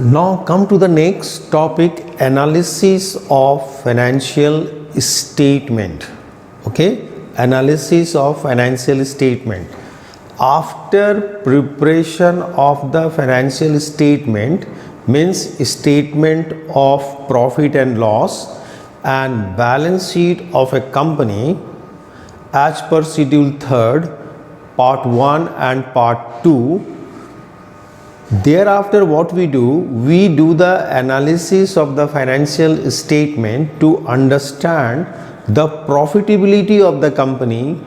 Now come to the next topic, analysis of financial statement. Okay, analysis of financial statement. After preparation of the financial statement, means statement of profit and loss and balance sheet of a company as per schedule 3rd, part 1 and part 2. Thereafter what we do the analysis of the financial statement to understand the profitability of the company,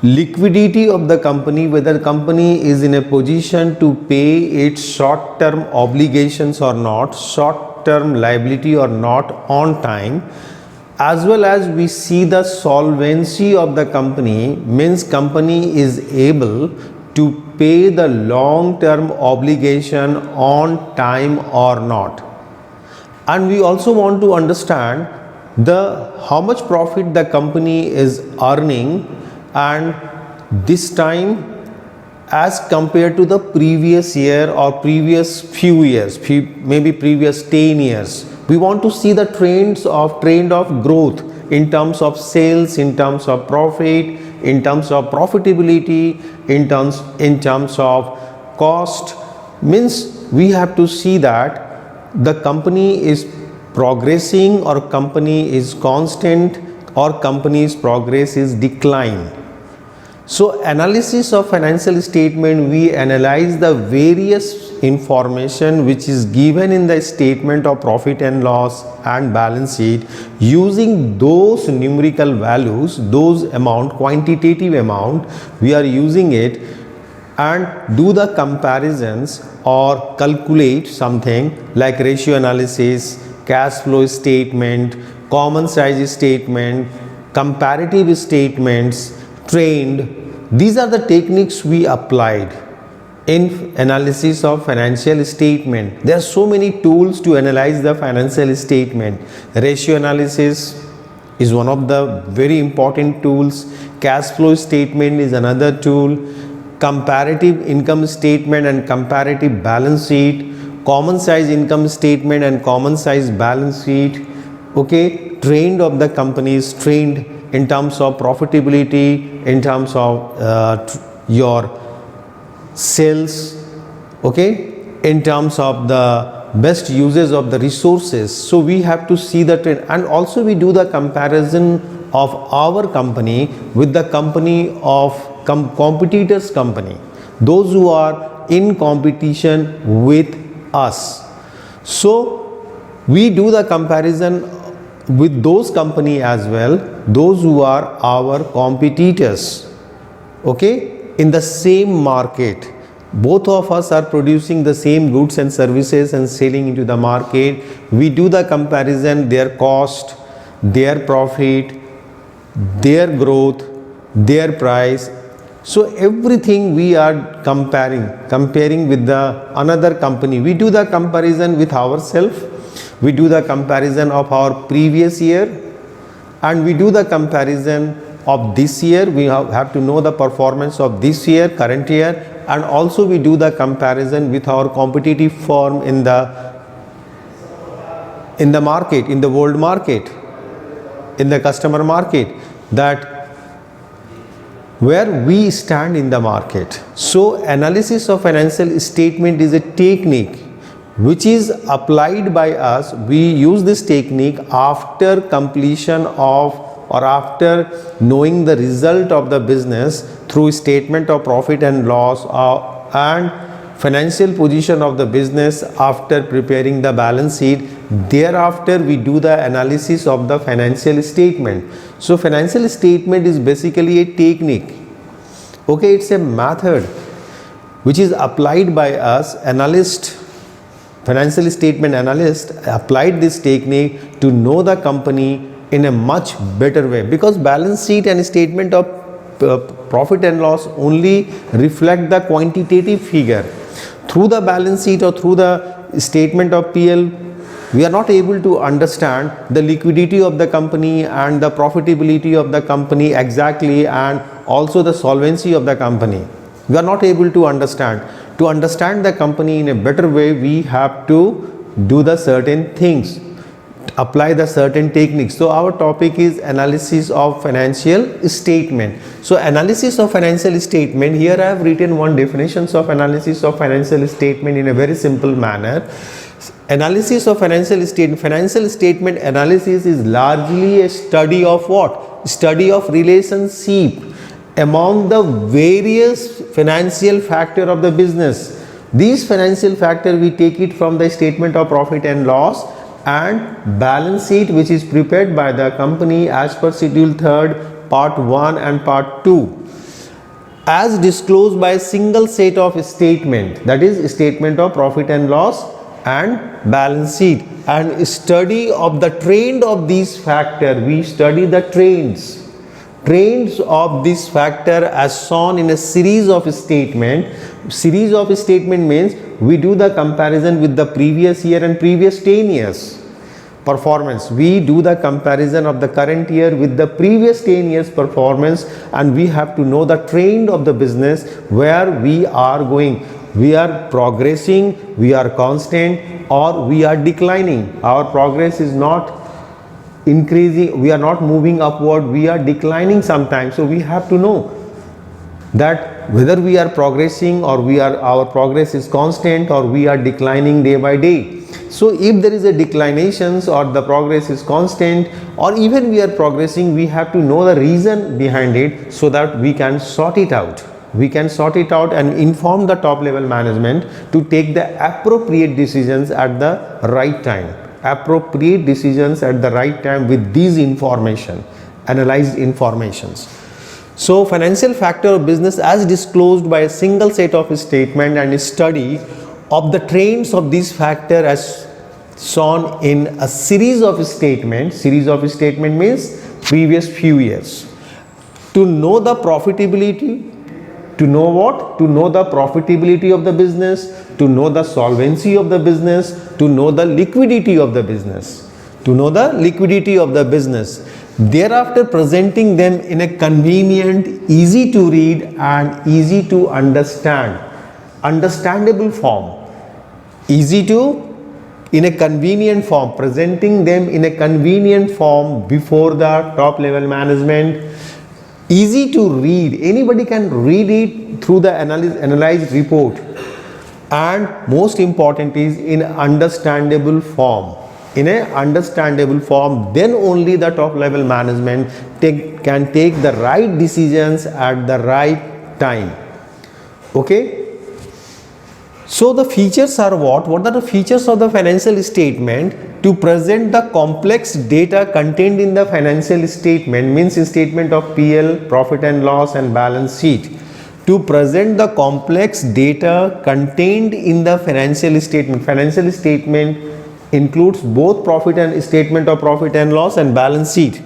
liquidity of the company, whether the company is in a position to pay its short term obligations or not, short term liability or not on time, as well as we see the solvency of the company, means company is able to pay the long term obligation on time or not. And we also want to understand the how much profit the company is earning, and this time as compared to the previous year or previous few years, maybe previous 10 years. We want to see the trend of growth in terms of sales, in terms of profit, in terms of profitability, in terms of cost. Means we have to see that the company is progressing or company is constant or company's progress is decline. So analysis of financial statement, we analyze the various information which is given in the statement of profit and loss and balance sheet, using those numerical values, those amount, quantitative amount, we are using it and do the comparisons or calculate something like ratio analysis, cash flow statement, common size statement, comparative statements, trend. These are the techniques we applied in analysis of financial statement. There are so many tools to analyze the financial statement. Ratio analysis is one of the very important tools. Cash flow statement is another tool. Comparative income statement and comparative balance sheet. Common size income statement and common size balance sheet. Okay, trend of the company's trend in terms of profitability, in terms of your sales, okay, in terms of the best uses of the resources. So we have to see the trend, and also we do the comparison of our company with the company of competitors company, those who are in competition with us. So we do the comparison with those company as well, those who are our competitors, okay, in the same market. Both of us are producing the same goods and services and selling into the market. We do the comparison, their cost, their profit, their growth, their price. So everything we are comparing with the another company. We do the comparison with ourselves. We do the comparison of our previous year, and we do the comparison of this year. We have to know the performance of this year, current year, and also we do the comparison with our competitive firm in the market, in the world market, in the customer market, that where we stand in the market. So analysis of financial statement is a technique which is applied by us. We use this technique after completion of or after knowing the result of the business through statement of profit and loss and financial position of the business after preparing the balance sheet. Thereafter we do the analysis of the financial statement. So financial statement is basically a technique, okay, it's a method which is applied by us. Financial statement analyst applied this technique to know the company in a much better way, because balance sheet and statement of profit and loss only reflect the quantitative figure. Through the balance sheet or through the statement of PL, we are not able to understand the liquidity of the company and the profitability of the company exactly, and also the solvency of the company. We are not able to understand. to understand the company in a better way, we have to do the certain things, apply the certain techniques. So our topic is analysis of financial statement. So analysis of financial statement, here I have written one definitions of analysis of financial statement in a very simple manner. Analysis of financial statement analysis is largely a study of what? Study of relationship among the various financial factor of the business. These financial factor, we take it from the statement of profit and loss and balance sheet, which is prepared by the company as per schedule 3rd part 1 and part 2, as disclosed by a single set of statement, that is statement of profit and loss and balance sheet. And study of the trend of these factor, we study the trends of this factor as shown in a series of statement. Series of statement means we do the comparison with the previous year and previous 10 years performance. We do the comparison of the current year with the previous 10 years performance, and we have to know the trend of the business, where we are going. We are progressing, we are constant, or we are declining. Our progress is not increasing, we are not moving upward, we are declining sometimes. So we have to know that whether we are progressing or our progress is constant, or we are declining day by day. So if there is a declinations or the progress is constant, or even we are progressing, we have to know the reason behind it so that we can sort it out. We can sort it out and inform the top level management to take the appropriate decisions at the right time. Appropriate decisions at the right time with these information, analyzed informations. So financial factor of business as disclosed by a single set of statement and study of the trends of this factor as shown in a series of statements. Series of statement means previous few years. To know the profitability, to know what? To know the profitability of the business, to know the solvency of the business, to know the liquidity of the business, to know the liquidity of the business. Thereafter presenting them in a convenient, easy to read and easy to understand, understandable form. Easy to, in a convenient form, presenting them in a convenient form before the top level management. Easy to read, anybody can read it through the analyzed report, and most important is in understandable form. In a understandable form, then only the top level management can take the right decisions at the right time. Okay. So the features are what? What are the features of the financial statement? To present the complex data contained in the financial statement, means statement of PL, profit and loss and balance sheet. To present the complex data contained in the financial statement. Financial statement includes both profit and statement of profit and loss and balance sheet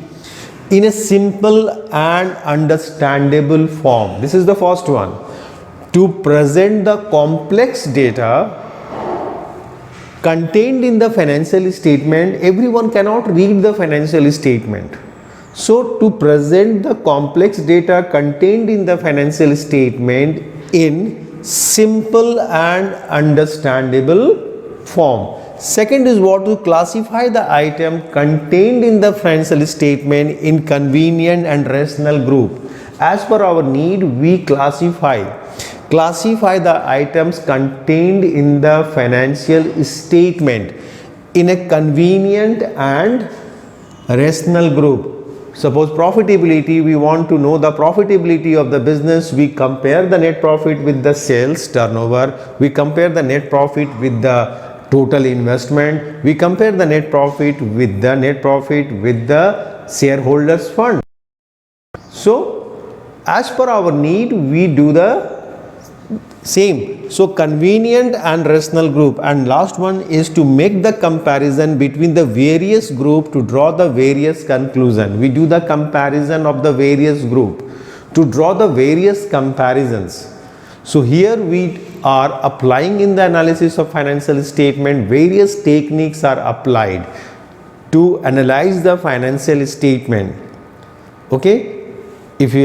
in a simple and understandable form. This is the first one. To present the complex data contained in the financial statement. Everyone cannot read the financial statement. So to present the complex data contained in the financial statement in simple and understandable form. Second is what? To classify the item contained in the financial statement in convenient and rational group. As per our need, we classify the items contained in the financial statement in a convenient and rational group. Suppose profitability, we want to know the profitability of the business. We compare the net profit with the sales turnover. We compare the net profit with the total investment. We compare the net profit with the shareholders fund. So as per our need, we do the same. So convenient and rational group. And last one is to make the comparison between the various group to draw the various conclusion. We do the comparison of the various group to draw the various comparisons. So here we are applying in the analysis of financial statement, various techniques are applied to analyze the financial statement. Okay, if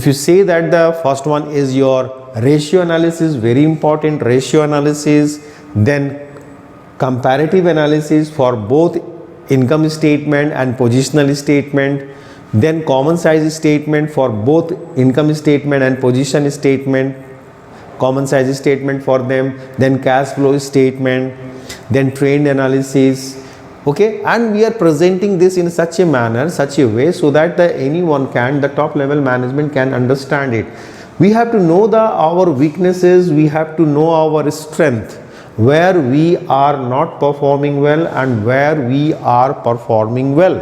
you say that the first one is your ratio analysis, very important, ratio analysis, then comparative analysis for both income statement and positional statement, then common size statement for both income statement and position statement, common size statement for them, then cash flow statement, then trend analysis. Okay, and we are presenting this in such a manner, such a way, so that the top level management can understand it. We have to know our weaknesses, we have to know our strength, where we are not performing well and where we are performing well.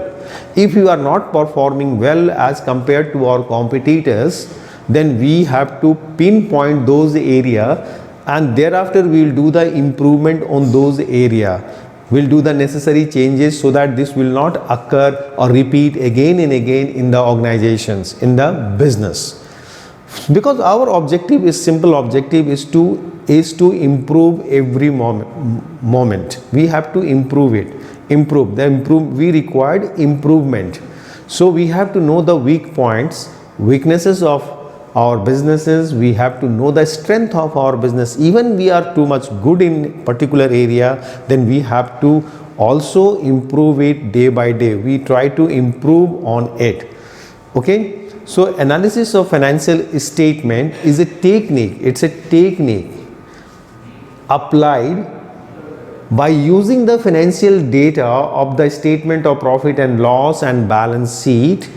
If you are not performing well as compared to our competitors, then we have to pinpoint those areas, and thereafter we will do the improvement on those areas. We'll do the necessary changes so that this will not occur or repeat again and again in the organizations, in the business. Because our objective is simple, objective is to improve every moment. We have to improve it. We required improvement. So we have to know the weak points, weaknesses of our businesses. We have to know the strength of our business. Even we are too much good in particular area, then we have to also improve it day by day. We try to improve on it. Okay, so analysis of financial statement is a technique. It's a technique applied by using the financial data of the statement of profit and loss and balance sheet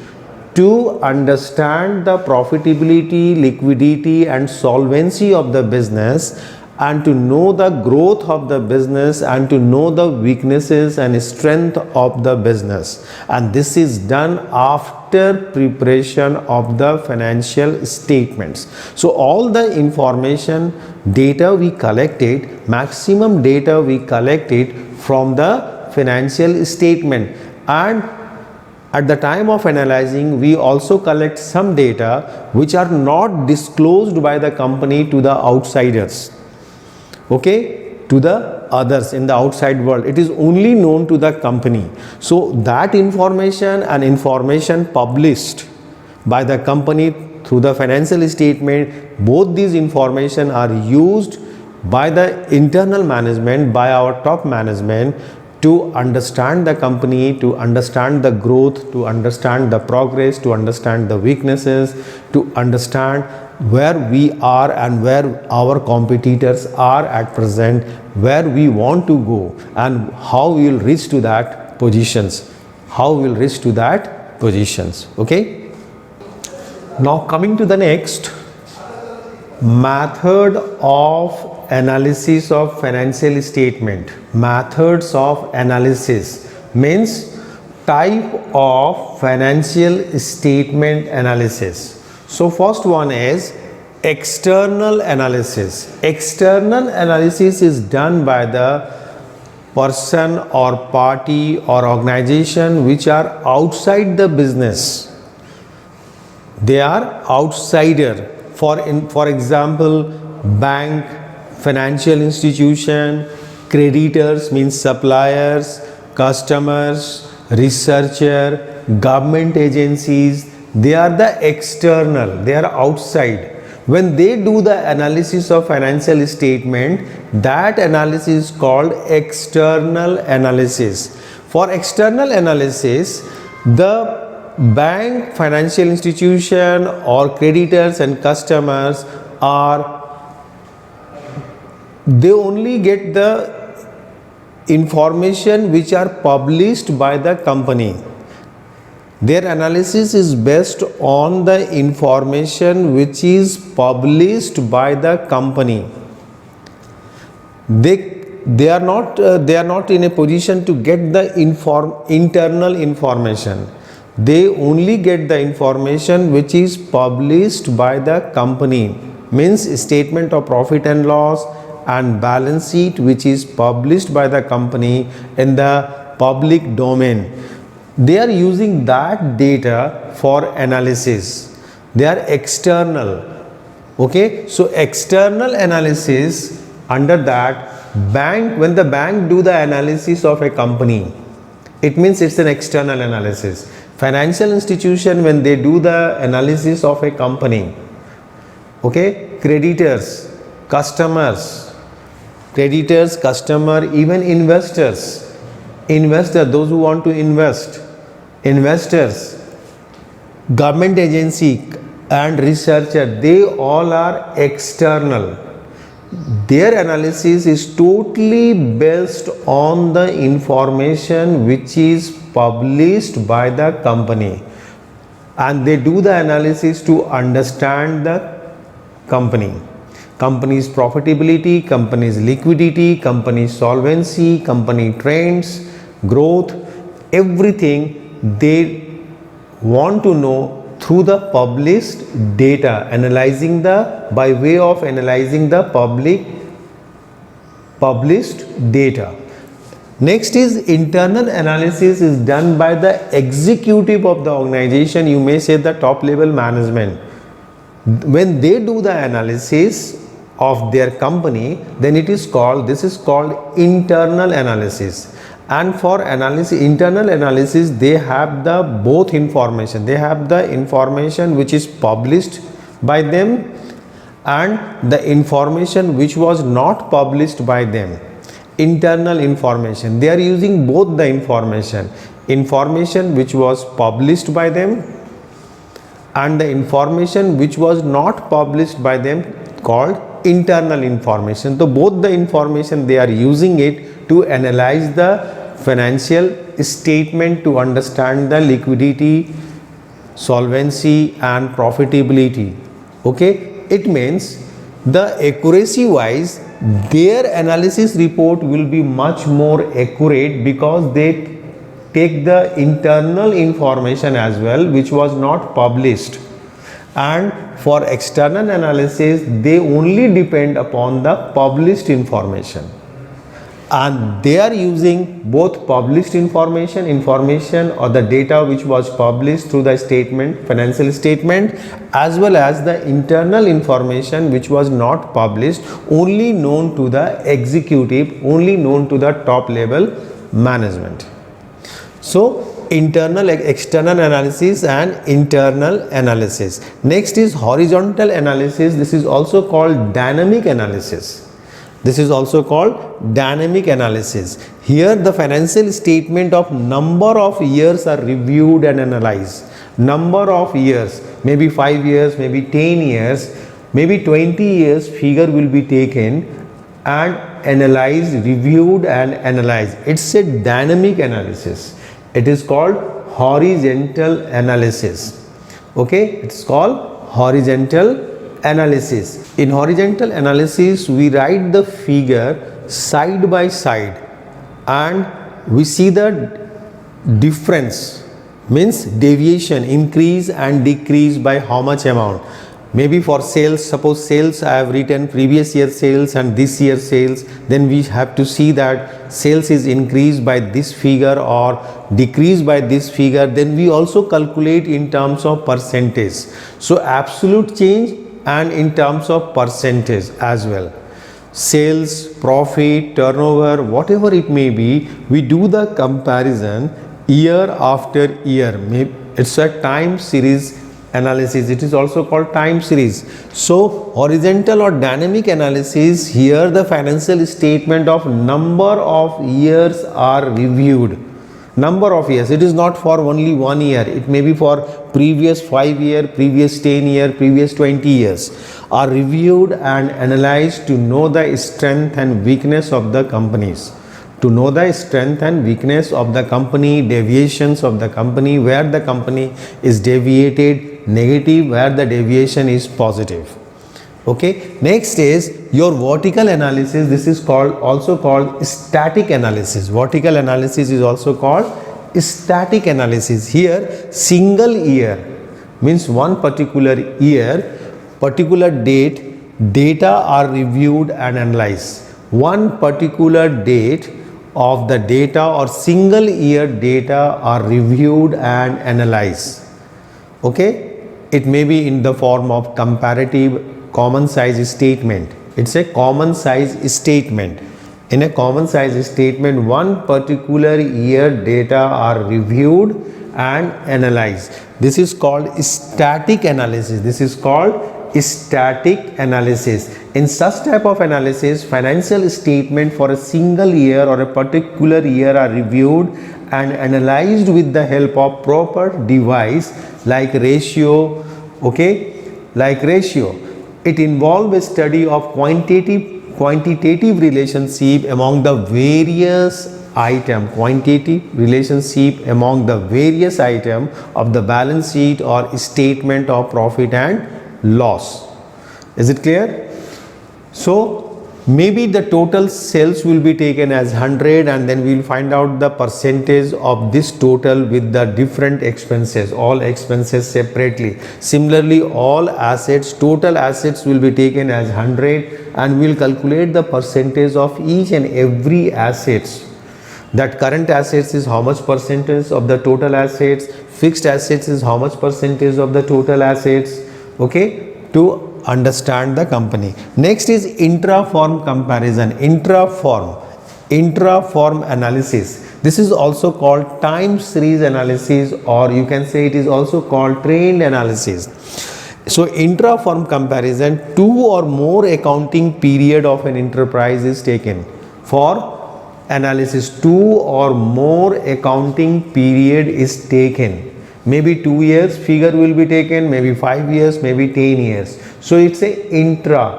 to understand the profitability, liquidity and solvency of the business, and to know the growth of the business, and to know the weaknesses and strength of the business. And this is done after preparation of the financial statements. So all the information, data we collected, maximum data we collected from the financial statement, and at the time of analyzing, we also collect some data which are not disclosed by the company to the outsiders, okay, to the others in the outside world. It is only known to the company. So that information and information published by the company through the financial statement, both these information are used by the internal management, by our top management, to understand the company, to understand the growth, to understand the progress, to understand the weaknesses, to understand where we are and where our competitors are at present, where we want to go, and how we will reach to that positions, okay. Now coming to the next method of analysis of financial statement. Methods of analysis means type of financial statement analysis. So first one is external analysis. External analysis is done by the person or party or organization which are outside the business. They are outsider. For example, bank, financial institution, creditors means suppliers, customers, researcher, government agencies. They are the external, they are outside. When they do the analysis of financial statement, that analysis is called external analysis. For external analysis, the bank, financial institution or creditors and customers they only get the information which are published by the company. Their analysis is based on the information which is published by the company. They are not in a position to get the internal information. They only get the information which is published by the company, means statement of profit and loss and balance sheet which is published by the company in the public domain. They are using that data for analysis. They are external. Okay, so external analysis, under that, when the bank do the analysis of a company, it means it's an external analysis. Financial institution, when they do the analysis of a company, Okay, creditors, customers, creditors, customer, even investors, those who want to invest, investors, government agency and researcher, they all are external. Their analysis is totally based on the information which is published by the company, and they do the analysis to understand the company's profitability, company's liquidity, company's solvency, company trends, growth, everything they want to know through the published data, by way of analyzing the published data. Next is internal analysis is done by the executive of the organization, you may say the top level management. When they do the analysis of their company, then this is called internal analysis. And for internal analysis, they have the both information. They have the information which is published by them and the information which was not published by them. Internal information, they are using both the information which was published by them and the information which was not published by them, called internal information. So both the information they are using it to analyze the financial statement, to understand the liquidity, solvency and profitability. Okay, it means the accuracy wise their analysis report will be much more accurate because they take the internal information as well which was not published, and for external analysis they only depend upon the published information, and they are using both published information or the data which was published through the financial statement, as well as the internal information which was not published, only known to the executive, only known to the top level management. So external analysis and internal analysis. Next is horizontal analysis. This is also called dynamic analysis. Here the financial statement of number of years are reviewed and analyzed. Number of years, maybe 5 years, maybe 10 years, maybe 20 years figure will be taken and analyzed, reviewed and analyzed. It's a dynamic analysis. It is called horizontal analysis. Okay, it's called horizontal analysis. In horizontal analysis, we write the figure side by side and we see the difference, means deviation, increase and decrease by how much amount. Maybe for sales, suppose sales I have written previous year sales and this year sales, then we have to see that sales is increased by this figure or decreased by this figure. Then we also calculate in terms of percentage, so absolute change and in terms of percentage as well. Sales, profit, turnover, whatever it may be, we do the comparison year after year. It's a time series analysis. It is also called time series. So horizontal or dynamic analysis, here the financial statement of number of years are reviewed. Number of years, it is not for only 1 year, it may be for previous 5 year, previous 10 year, previous 20 years are reviewed and analyzed to know the strength and weakness of the companies. To know the strength and weakness of the company, deviations of the company, where the company is deviated negative, where the deviation is positive. Okay, next is your vertical analysis. This is also called static analysis. Vertical analysis is also called static analysis. Here single year means one particular year, particular date, data are reviewed and analyzed. One particular date of the data or single year data are reviewed and analyzed. Okay, it may be in the form of comparative common size statement. It's a common size statement. In a common size statement, one particular year data are reviewed and analyzed. This is called static analysis. This is called static analysis. In such type of analysis, financial statement for a single year or a particular year are reviewed and analyzed with the help of proper device like ratio. It involves a study of quantitative relationship among the various item, of the balance sheet or statement of profit and loss. Is it clear? So maybe the total sales will be taken as 100, and then we will find out the percentage of this total with the different expenses, all expenses separately. Similarly, all assets, total assets will be taken as 100, and we will calculate the percentage of each and every assets. That current assets is how much percentage of the total assets, fixed assets is how much percentage of the total assets, to understand the company. Next is intra-firm comparison, intra-firm analysis. This is also called time series analysis, or you can say it is also called trend analysis. So intra-firm comparison, 2 or more accounting period of an enterprise is taken for analysis. 2 or more accounting period is taken. Maybe 2 years figure will be taken, maybe 5 years, maybe 10 years. So it's a intra,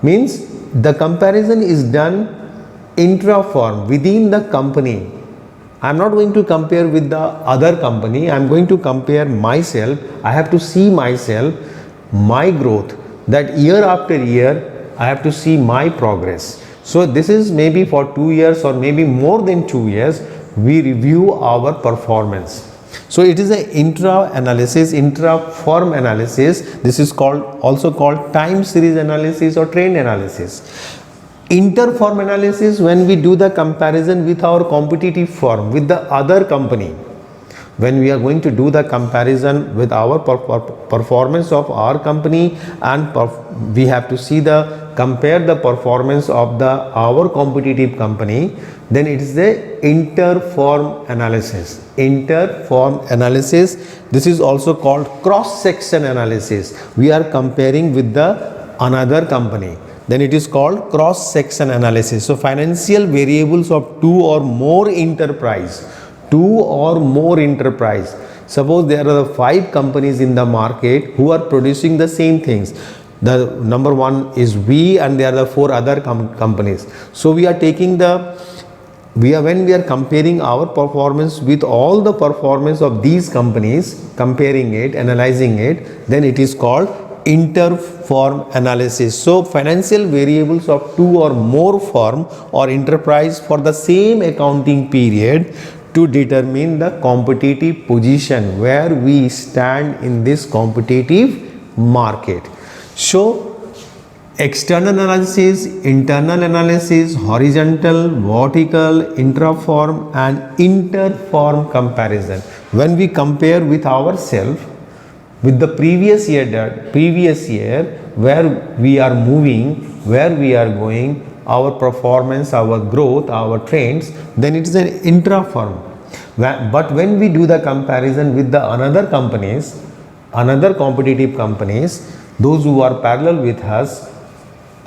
means the comparison is done intra-firm, within the company. I am not going to compare with the other company, I am going to compare myself. I have to see myself, my growth, that year after year I have to see my progress. So this is maybe for 2 years or maybe more than 2 years, we review our performance. So it is an intra-firm analysis. This is also called time series analysis or trend analysis. Inter-firm analysis, when we do the comparison with our competitive firm, with the other company. When we are going to do the comparison with our performance of our company, and we have to see compare the performance of our competitive company, then it is the inter-firm analysis. Inter-firm analysis, this is also called cross-section analysis. We are comparing with another company, then it is called cross-section analysis. So financial variables of two or more enterprise. Suppose there are 5 companies in the market who are producing the same things. The number 1 is we, and there are 4 other companies. So we are taking when we are comparing our performance with all the performance of these companies, comparing it, analyzing it, then it is called inter-firm analysis. So financial variables of 2 or more firm or enterprise for the same accounting period to determine the competitive position, where we stand in this competitive market. So external analysis, internal analysis, horizontal, vertical, intra-firm and inter-firm comparison. When we compare with ourselves with the previous year, where we are moving, where we are going, our performance, our growth, our trends, then it is an intra-firm. But when we do the comparison with the another competitive companies, those who are parallel with us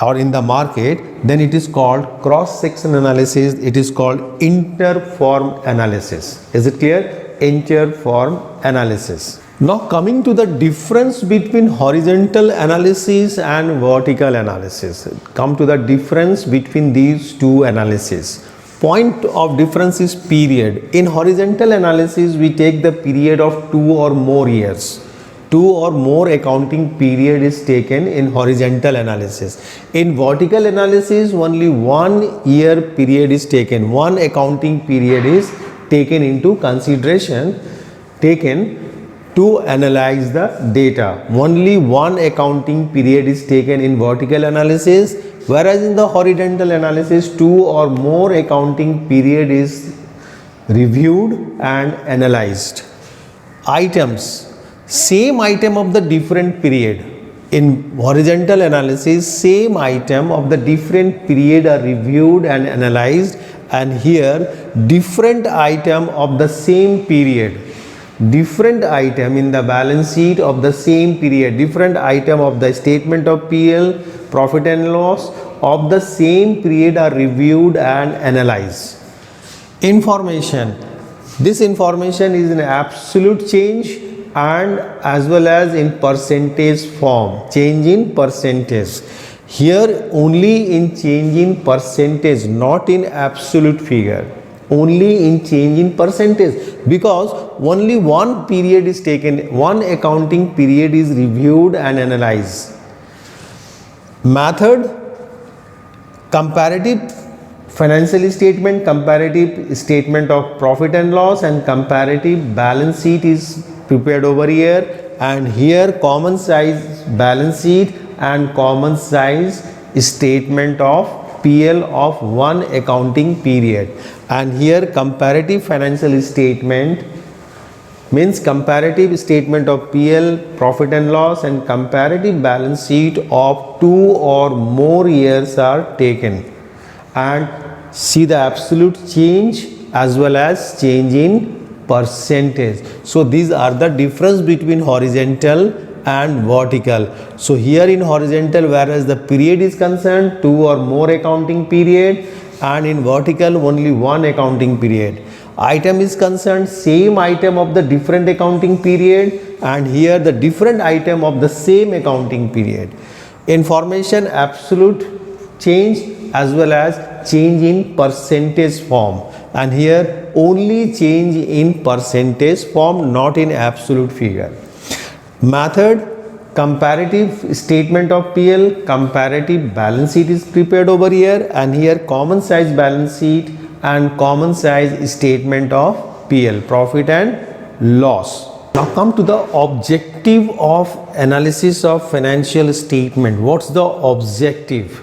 or in the market, then it is called cross-section analysis. It is called inter-firm analysis. Is it clear? Inter-firm analysis. Now coming to the difference between horizontal analysis and vertical analysis. Come to the difference between these two analyses. Point of difference is period. In horizontal analysis, we take the period of 2 or more years. 2 or more accounting period is taken in horizontal analysis. In vertical analysis, only 1 year period is taken. 1 accounting period is taken into consideration, to analyze the data. Only 1 accounting period is taken in vertical analysis, whereas in the horizontal analysis 2 or more accounting period is reviewed and analyzed. Items, same item of the different period. In horizontal analysis, same item of the different period are reviewed and analyzed, and here different item of the same period. different item in the balance sheet of the same period, different item of the statement of PL, profit and loss of the same period are reviewed and analyzed. Information. This information is in absolute change and as well as in percentage form, change in percentage. Here only in change in percentage, not in absolute figure, only in change in percentage, because only one period is taken, one accounting period is reviewed and analyzed. Method: comparative financial statement, comparative statement of profit and loss, and comparative balance sheet is prepared over here, and here common size balance sheet and common size statement of PL of one accounting period. And here comparative financial statement means comparative statement of PL, profit and loss, and comparative balance sheet of 2 or more years are taken, and see the absolute change as well as change in percentage. So these are the difference between horizontal and vertical. So here in horizontal, whereas the period is concerned, 2 or more accounting period, and in vertical only one accounting period. Item is concerned, same item of the different accounting period, and here the different item of the same accounting period. Information: absolute change as well as change in percentage form, and here only change in percentage form, not in absolute figure. Method: comparative statement of PL, comparative balance sheet is prepared over here, and here common size balance sheet and common size statement of PL, profit and loss. Now come to the objective of analysis of financial statement. What's the objective?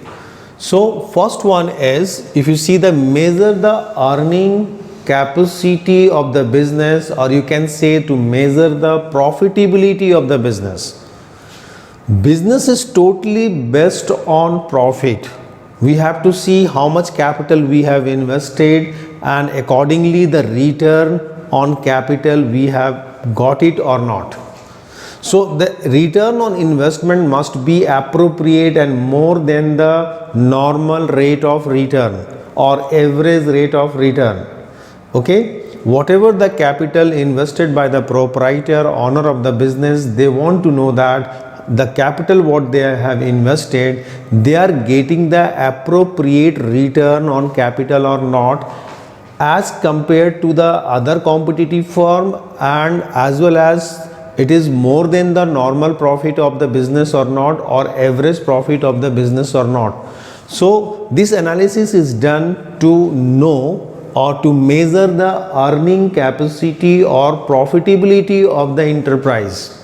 So first one is, if you see, the measure the earning capacity of the business, or you can say to measure the profitability of the business. Business is totally based on profit. We have to see how much capital we have invested, and accordingly the return on capital we have got it or not. So the return on investment must be appropriate and more than the normal rate of return or average rate of return. Okay, whatever the capital invested by the proprietor, owner of the business, they want to know that the capital what they have invested, they are getting the appropriate return on capital or not, as compared to the other competitive firm, and as well as it is more than the normal profit of the business or not, or average profit of the business or not. So this analysis is done to know or to measure the earning capacity or profitability of the enterprise,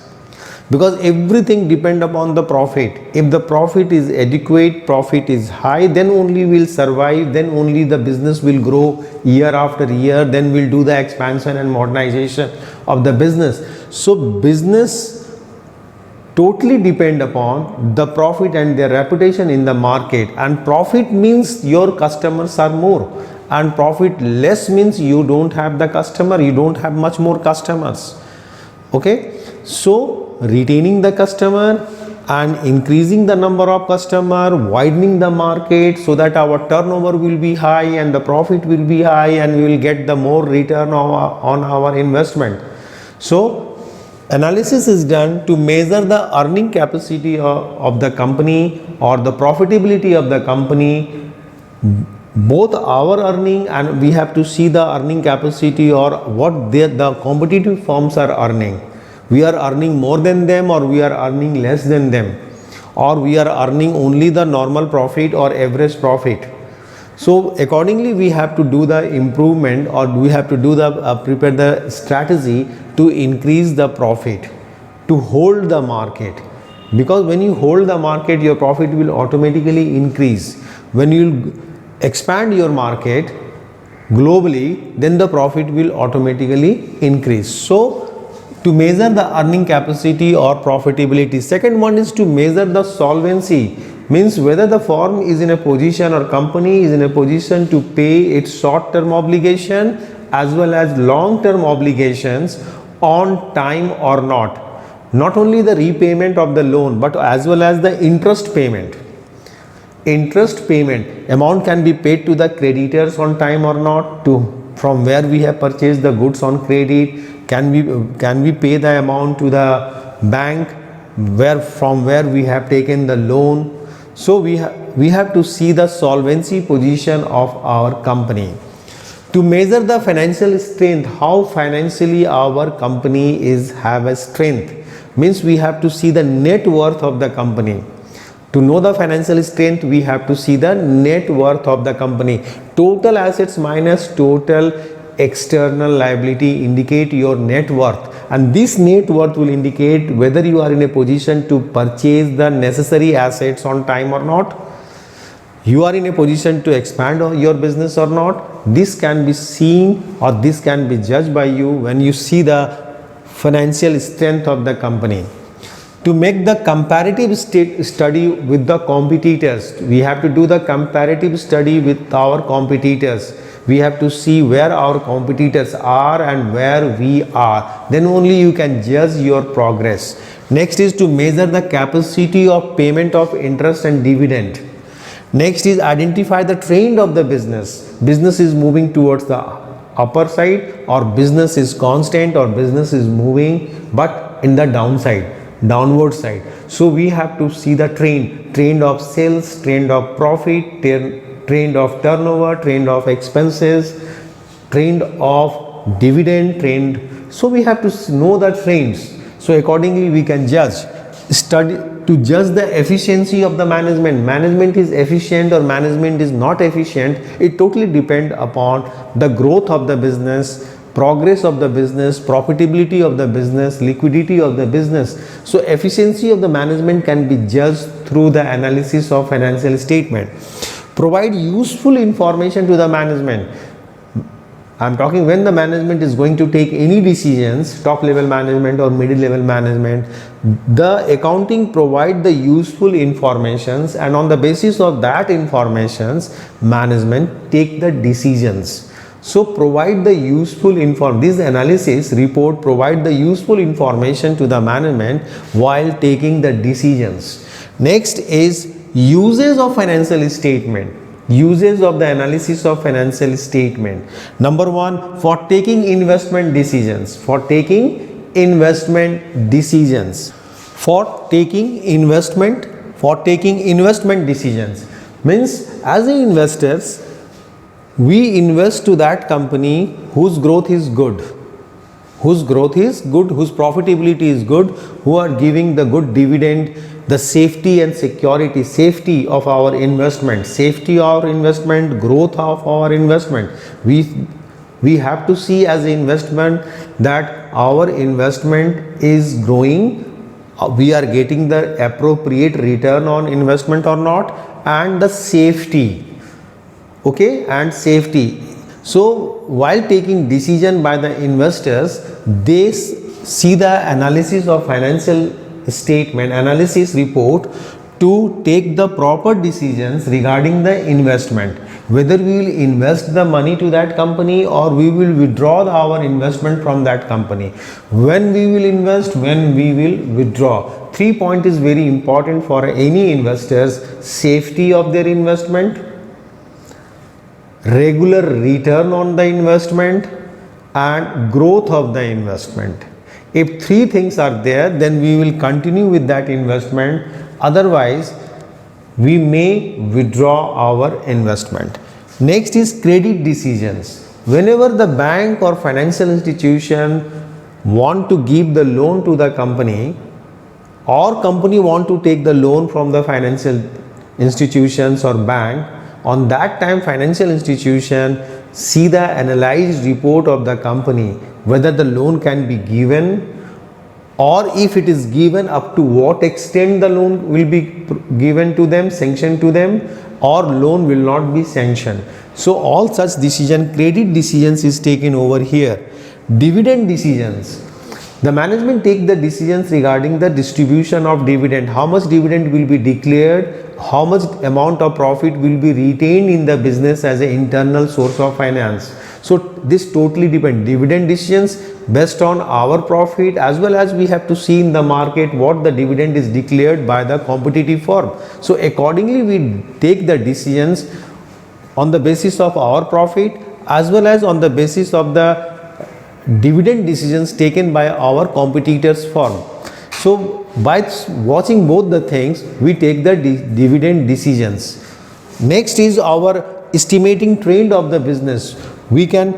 because everything depends upon the profit. If the profit is adequate, profit is high, then only will survive, then only the business will grow year after year, then we'll do the expansion and modernization of the business. So business totally depend upon the profit and their reputation in the market, and profit means your customers are more, and profit less means you don't have the customer, you don't have much more customers. Okay, so retaining the customer and increasing the number of customer, widening the market so that our turnover will be high and the profit will be high, and we will get the more return on our investment. So analysis is done to measure the earning capacity of the company or the profitability of the company, both our earning, and we have to see the earning capacity or what the competitive firms are earning. We are earning more than them, or we are earning less than them, or we are earning only the normal profit or average profit. So accordingly we have to do the improvement, or we have to do the prepare the strategy to increase the profit, to hold the market, because when you hold the market, your profit will automatically increase. When you expand your market globally, then the profit will automatically increase. So to measure the earning capacity or profitability. Second one is to measure the solvency, means whether the firm is in a position or company is in a position to pay its short-term obligation as well as long-term obligations on time or not. Not only the repayment of the loan, but as well as the interest payment. Interest payment amount can be paid to the creditors on time or not, to from where we have purchased the goods on credit. Can we pay the amount to the bank from where we have taken the loan? So we have to see the solvency position of our company. To measure the financial strength, how financially our company have a strength, means we have to see the net worth of the company. To know the financial strength, we have to see the net worth of the company. Total assets minus total external liability indicate your net worth, and this net worth will indicate whether you are in a position to purchase the necessary assets on time or not. You are in a position to expand your business or not. This can be seen, or this can be judged by you when you see the financial strength of the company. To make the comparative study with the competitors, we have to do the comparative study with our competitors. We have to see where our competitors are and where we are. Then only you can judge your progress. Next is to measure the capacity of payment of interest and dividend. Next is identify the trend of the business. Business is moving towards the upper side, or business is constant, or business is moving but in the downward side. So we have to see the trend of sales, trend of profit, trend of turnover, trend of expenses, trend of dividend, trend. So we have to know the trends. So accordingly we can study to judge the efficiency of the management. Management is efficient or management is not efficient. It totally depends upon the growth of the business, progress of the business, profitability of the business, liquidity of the business. So efficiency of the management can be judged through the analysis of financial statement. Provide useful information to the management. I am talking when the management is going to take any decisions, top level management or middle level management, the accounting provide the useful informations, and on the basis of that informations, management take the decisions. So provide the useful this analysis report provide the useful information to the management while taking the decisions. Next is uses of financial statement. Uses of the analysis of financial statement. Number one, for taking investment decisions. For taking investment decisions. For taking investment decisions. Means as investors, we invest to that company whose growth is good, whose profitability is good, who are giving the good dividend, the safety and security, safety of our investment, growth of our investment. We have to see as investment that our investment is growing, we are getting the appropriate return on investment or not, and the safety. Okay, and safety. So while taking decision by the investors, they see the analysis of financial statement, analysis report, to take the proper decisions regarding the investment, whether we will invest the money to that company or we will withdraw our investment from that company, when we will invest, when we will withdraw. 3 points is very important for any investors: safety of their investment, regular return on the investment, and growth of the investment. If 3 things are there, then we will continue with that investment. Otherwise, we may withdraw our investment. Next is credit decisions. Whenever the bank or financial institution want to give the loan to the company, or company want to take the loan from the financial institutions or bank, on that time financial institution see the analyzed report of the company, whether the loan can be given, or if it is given, up to what extent the loan will be given to them, sanctioned to them, or loan will not be sanctioned. So all such decision, credit decisions, is taken over here. Dividend decisions. The management take the decisions regarding the distribution of dividend, how much dividend will be declared, how much amount of profit will be retained in the business as an internal source of finance. So this totally depends. Dividend decisions based on our profit, as well as we have to see in the market what the dividend is declared by the competitive firm. So accordingly we take the decisions on the basis of our profit as well as on the basis of the dividend decisions taken by our competitors firm. So by watching both the things, we take the dividend decisions. Next is our estimating trend of the business. We can,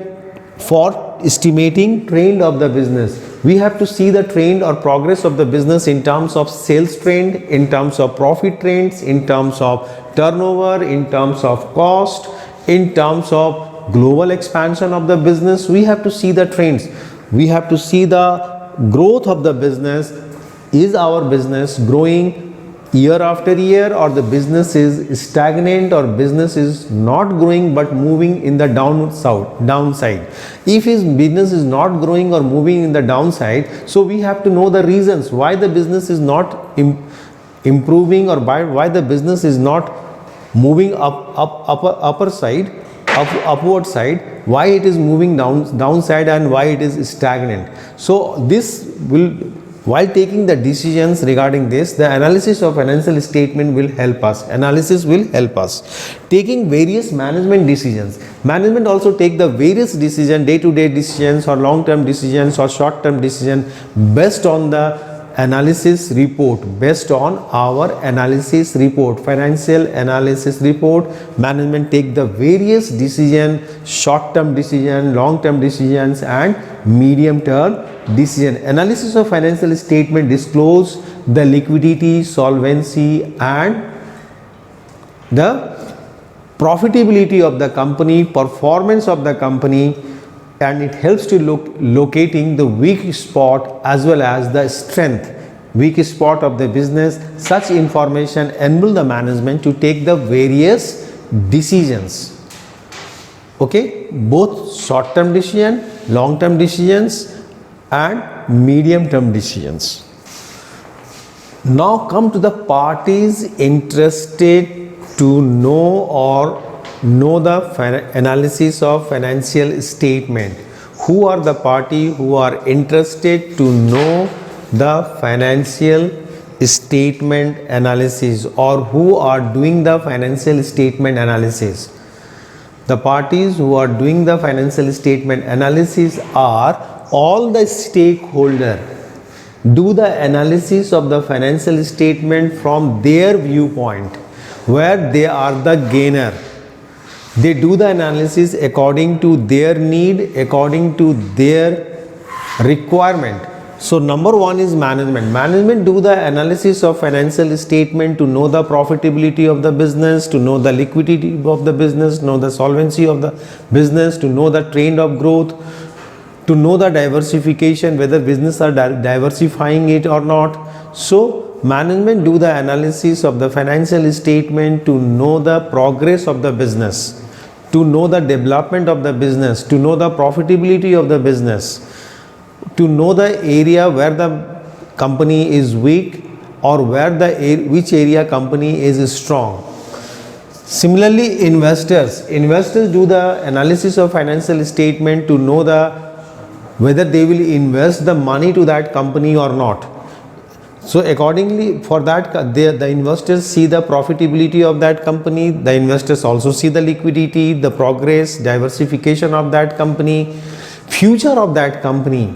for estimating trend of the business, we have to see the trend or progress of the business in terms of sales trend, in terms of profit trends, in terms of turnover, in terms of cost, in terms of global expansion of the business. We have to see the trends. We have to see the growth of the business. Is our business growing year after year, or the business is stagnant, or business is not growing but moving in the downside? If his business is not growing or moving in the downside, so we have to know the reasons why the business is not improving, or why the business is not moving upward side, why it is moving downside, and why it is stagnant. So this will, while taking the decisions regarding this, the analysis of financial statement will help us. Taking various management decisions. Management also take the various decisions, day-to-day decisions or long-term decisions or short-term decisions based on the analysis report, based on our analysis report, financial analysis report. Management take the various decision, short-term decision, long-term decisions and medium-term decision. Analysis of financial statement disclose the liquidity, solvency and the profitability of the company, performance of the company, and it helps to locating the weak spot as well as the strength, weak spot of the business. Such information enable the management to take the various decisions. Okay, both short-term decision, long-term decisions and medium-term decisions. Now come to the parties interested to know the analysis of financial statement. Who are the party who are interested to know the financial statement analysis, or who are doing the financial statement analysis? The parties who are doing the financial statement analysis are all the stakeholders. Do the analysis of the financial statement from their viewpoint, where they are the gainer. They do the analysis according to their need, according to their requirement. So number one is management. Management do the analysis of financial statement to know the profitability of the business, to know the liquidity of the business, know the solvency of the business, to know the trend of growth, to know the diversification, whether business are diversifying it or not. So management do the analysis of the financial statement to know the progress of the business, to know the development of the business, to know the profitability of the business, to know the area where the company is weak or where which area company is strong. Similarly, investors do the analysis of financial statement to know whether they will invest the money to that company or not. So accordingly, for that the investors see the profitability of that company. The investors also see the liquidity, the progress, diversification of that company, future of that company,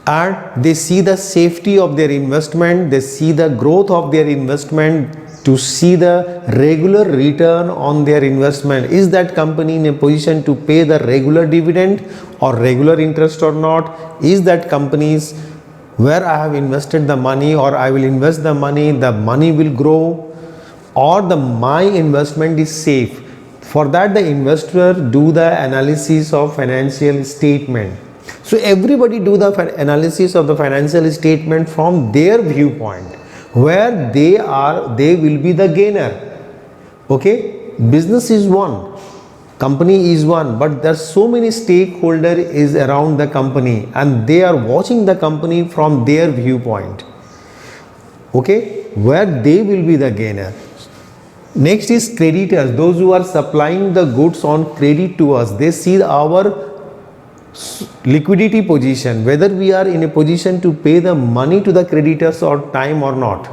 and they see the safety of their investment. They see the growth of their investment, to see the regular return on their investment. Is that company in a position to pay the regular dividend or regular interest or not? Is that company's where I have invested the money, or I will invest the money will grow, or my investment is safe? For that, the investor do the analysis of financial statement. So everybody do the analysis of the financial statement from their viewpoint, where they will be the gainer. Okay, business is one, company is one, but there are so many stakeholders is around the company, and they are watching the company from their viewpoint. Okay, where they will be the gainer. Next is creditors, those who are supplying the goods on credit to us. They see our liquidity position, whether we are in a position to pay the money to the creditors on time or not,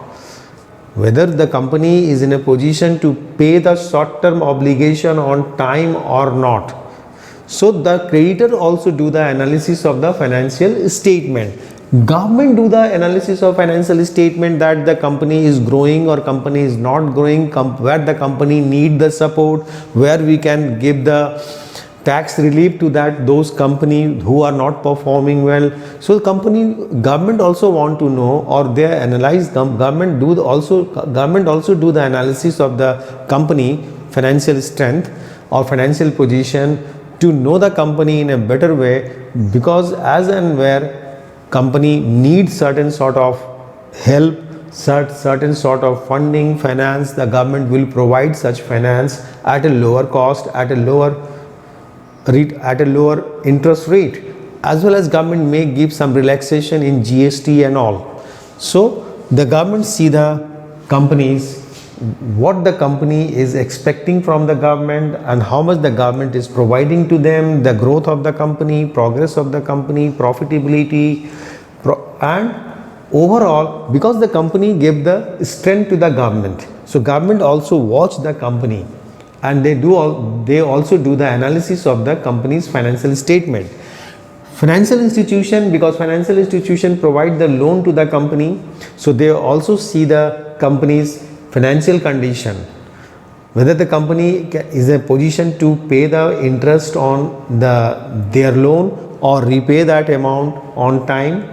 whether the company is in a position to pay the short-term obligation on time or not. So the creditor also do the analysis of the financial statement. Government do the analysis of financial statement, that the company is growing or company is not growing, where the company need the support, where we can give the tax relief to those companies who are not performing well. So government also want to know, or they analyze, government also do the analysis of the company financial strength or financial position, to know the company in a better way, because as and where company needs certain sort of help, certain sort of funding, finance, the government will provide such finance at a lower cost, at a lower interest rate, as well as government may give some relaxation in GST and all. So the government see the companies, what the company is expecting from the government and how much the government is providing to them, the growth of the company, progress of the company, profitability, and overall, because the company gave the strength to the government, so government also watch the company, and they also do the analysis of the company's financial statement. Financial institution, because financial institution provide the loan to the company, so they also see the company's financial condition, whether the company is in a position to pay the interest on their loan or repay that amount on time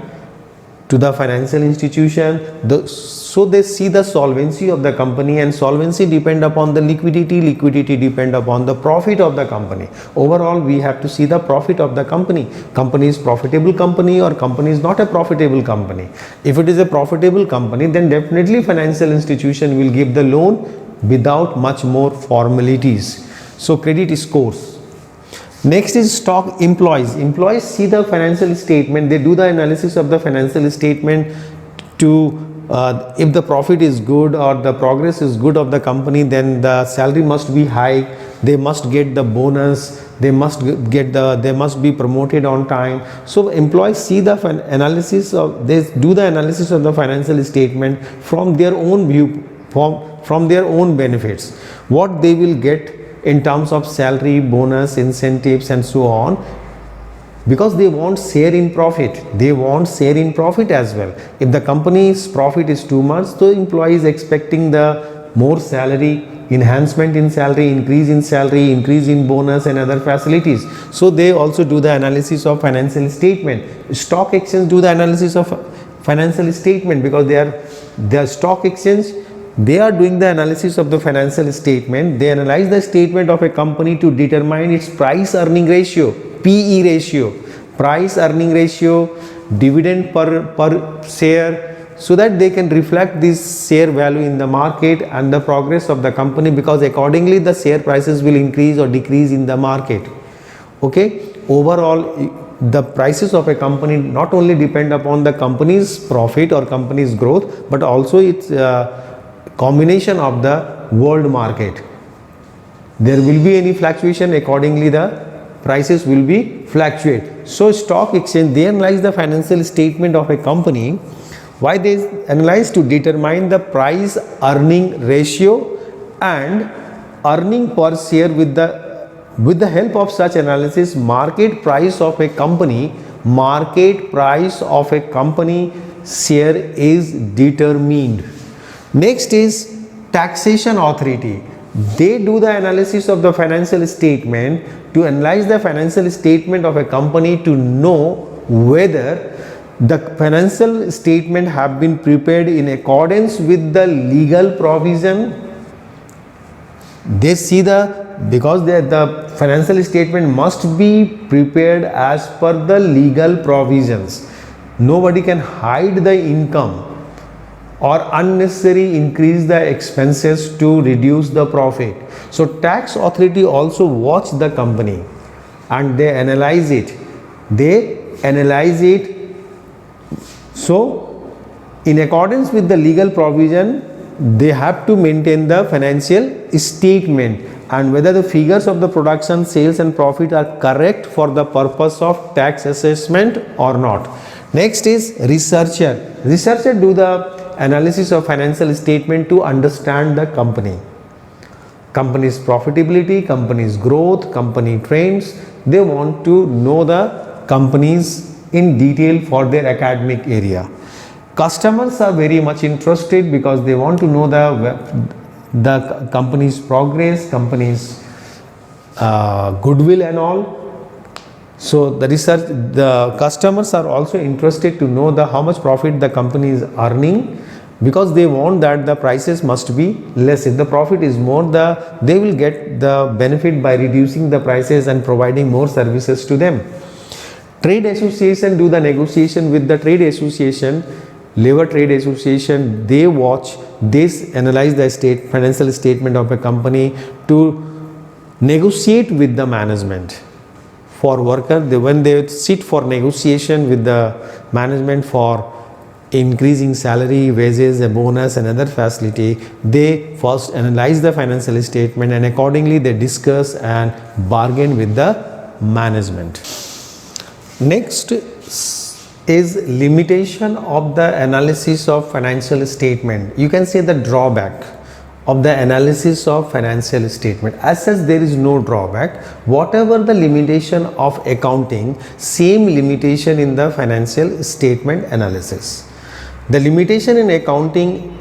to the financial institution. So they see the solvency of the company, and solvency depend upon the liquidity depend upon the profit of the company. Overall, we have to see the profit of the company. Company is profitable company or company is not a profitable company. If it is a profitable company, then definitely financial institution will give the loan without much more formalities. So credit scores. Next is stock employees. Employees see the financial statement, they do the analysis of the financial statement to if the profit is good or the progress is good of the company, then the salary must be high, they must get the bonus, they must be promoted on time. So employees see the they do the analysis of the financial statement from their own view, from their own benefits, what they will get in terms of salary, bonus, incentives and so on, because they want share in profit. They want share in profit as well. If the company's profit is too much, so employee is expecting the more salary, enhancement in salary, increase in bonus and other facilities. So they also do the analysis of financial statement. Stock exchange do the analysis of financial statement, because their stock exchange, they are doing the analysis of the financial statement. They analyze the statement of a company to determine its price earning ratio, PE ratio, price earning ratio, dividend per share, so that they can reflect this share value in the market and the progress of the company, because accordingly the share prices will increase or decrease in the market. Okay, overall the prices of a company not only depend upon the company's profit or company's growth, but also its combination of the world market. There will be any fluctuation, accordingly the prices will be fluctuate. So stock exchange, they analyze the financial statement of a company. Why they analyze? To determine the price earning ratio and earning per share. With the help of such analysis, market price of a company share is determined. Next is taxation authority. They do the analysis of the financial statement to analyze the financial statement of a company to know whether the financial statement have been prepared in accordance with the legal provision. They see because the financial statement must be prepared as per the legal provisions. Nobody can hide the income or unnecessary increase the expenses to reduce the profit. So tax authority also watch the company and they analyze it. So In accordance with the legal provision, they have to maintain the financial statement and whether the figures of the production, sales and profit are correct for the purpose of tax assessment or not. Next is researcher. Researcher do the analysis of financial statement to understand the company's profitability, company's growth, company trends. They want to know the companies in detail for their academic area. Customers are very much interested because they want to know the company's progress, company's goodwill and all. So the customers are also interested to know how much profit the company is earning, because they want that the prices must be less. If the profit is more, they will get the benefit by reducing the prices and providing more services to them. Trade association do the negotiation with the trade association, labor trade association. They analyze the financial statement of a company to negotiate with the management. For worker, when they sit for negotiation with the management for increasing salary, wages, a bonus and other facility, they first analyze the financial statement and accordingly they discuss and bargain with the management. Next is limitation of the analysis of financial statement. You can say the drawback of the analysis of financial statement. As such, there is no drawback. Whatever the limitation of accounting, same limitation in the financial statement analysis. The limitation in accounting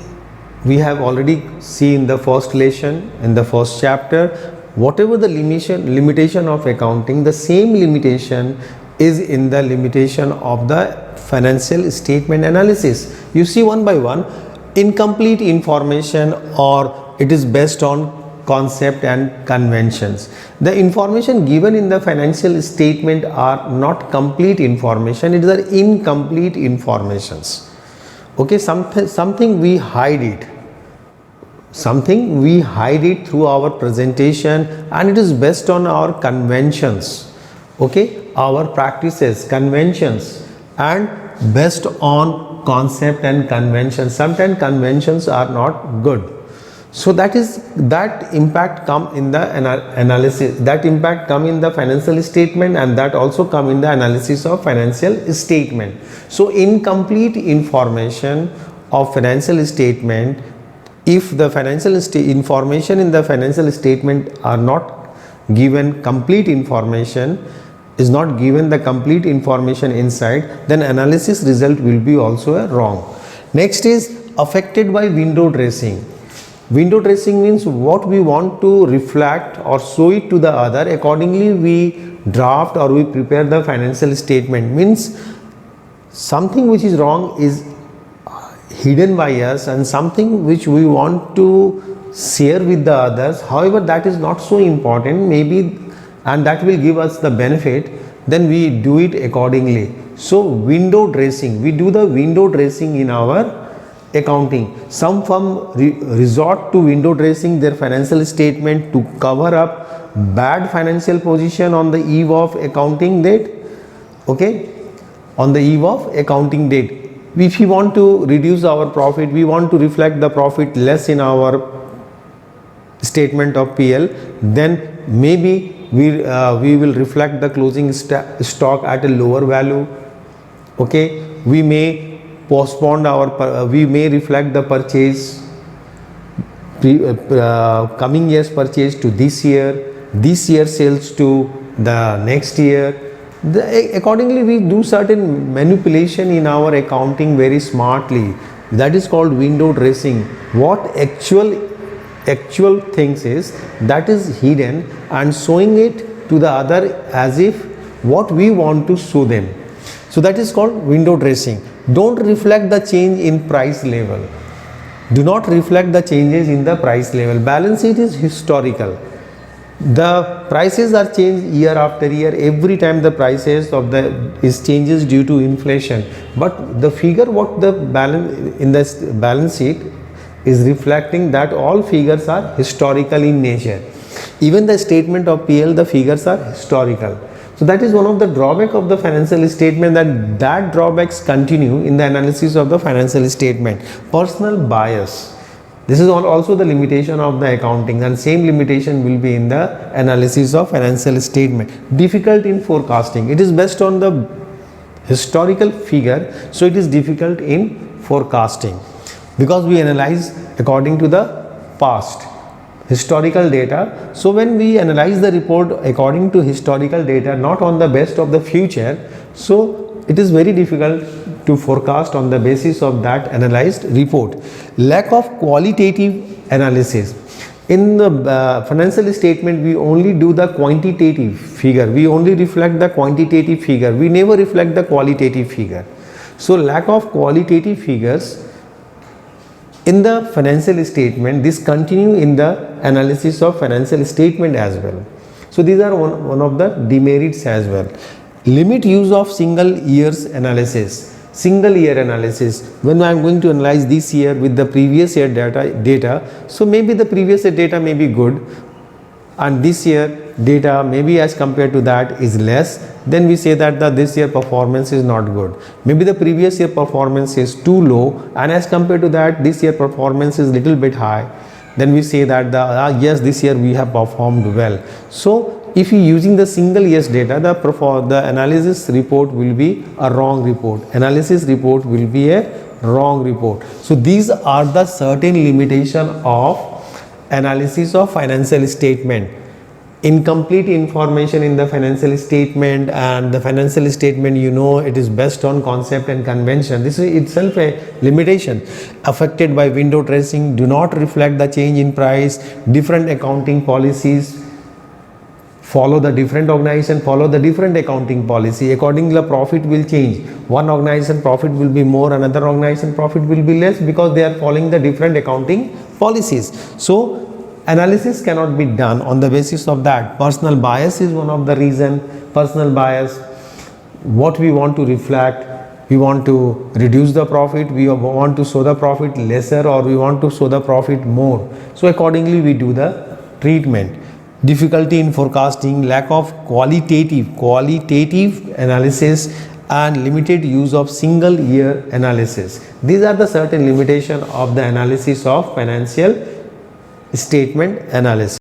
we have already seen in the first lesson, in the first chapter. Whatever the limitation of accounting, the same limitation is in the limitation of the financial statement analysis. You see one by one, incomplete information, or it is based on concept and conventions. The information given in the financial statement are not complete information, it is incomplete informations. Okay, something we hide it. Something we hide it through our presentation, and it is based on our conventions. Okay, our practices, conventions, and based on concept and conventions. Sometimes conventions are not good. So that impact come in the analysis, that impact come in the financial statement, and that also come in the analysis of financial statement. So incomplete information of financial statement, if the financial information in the financial statement are not given complete information, is not given the complete information inside, then analysis result will be also wrong. Next is affected by window dressing. Window dressing means what we want to reflect or show it to the other, accordingly we draft or we prepare the financial statement. Means something which is wrong is hidden by us and something which we want to share with the others, however that is not so important maybe, and that will give us the benefit, then we do it accordingly. So window dressing, we do the window dressing in our accounting. Some firm resort to window dressing their financial statement to cover up bad financial position on the eve of accounting date. Okay, on the eve of accounting date, if we want to reduce our profit, we want to reflect the profit less in our statement of PL, then maybe we will reflect the closing stock at a lower value. Okay, we may postpone we may reflect the purchase, coming year's purchase to this year sales to the next year. Accordingly we do certain manipulation in our accounting very smartly. That is called window dressing. What actual things is, that is hidden and showing it to the other as if what we want to show them. So that is called window dressing. Don't reflect the change in price level. Do not reflect the changes in the price level. Balance sheet is historical. The prices are changed year after year. Every time the prices of is changes due to inflation. But the figure what the balance in the balance sheet is reflecting, that all figures are historical in nature. Even the statement of PL, the figures are historical. So that is one of the drawback of the financial statement, that drawbacks continue in the analysis of the financial statement. Personal bias. This is also the limitation of the accounting, and same limitation will be in the analysis of financial statement. Difficult in forecasting. It is based on the historical figure, so it is difficult in forecasting because we analyze according to the past historical data. So when we analyze the report according to historical data, not on the best of the future, so it is very difficult to forecast on the basis of that analyzed report. Lack of qualitative analysis. In the financial statement, we only do the quantitative figure. We only reflect the quantitative figure. We never reflect the qualitative figure. So lack of qualitative figures in the financial statement, this continue in the analysis of financial statement as well. So these are one of the demerits as well. Limit use of single years analysis. Single year analysis. When I am going to analyze this year with the previous year data, so maybe the previous year data may be good and this year data maybe as compared to that is less, then we say that this year performance is not good. Maybe the previous year performance is too low and as compared to that this year performance is little bit high, then we say that yes, this year we have performed well. So if you using the single years data, the analysis report will be a wrong report. Analysis report will be a wrong report. So these are the certain limitation of analysis of financial statement. Incomplete information in the financial statement, and the financial statement, you know, it is based on concept and convention. This is itself a limitation. Affected by window dressing, do not reflect the change in price, different accounting policies, follow the different organization, follow the different accounting policy. Accordingly, the profit will change. One organization profit will be more, another organization profit will be less because they are following the different accounting policies. So analysis cannot be done on the basis of that. Personal bias is one of the reason. Personal bias, what we want to reflect, we want to reduce the profit, we want to show the profit lesser, or we want to show the profit more. So accordingly we do the treatment. Difficulty in forecasting, lack of qualitative analysis, and limited use of single year analysis. These are the certain limitation of the analysis of financial statement analysis.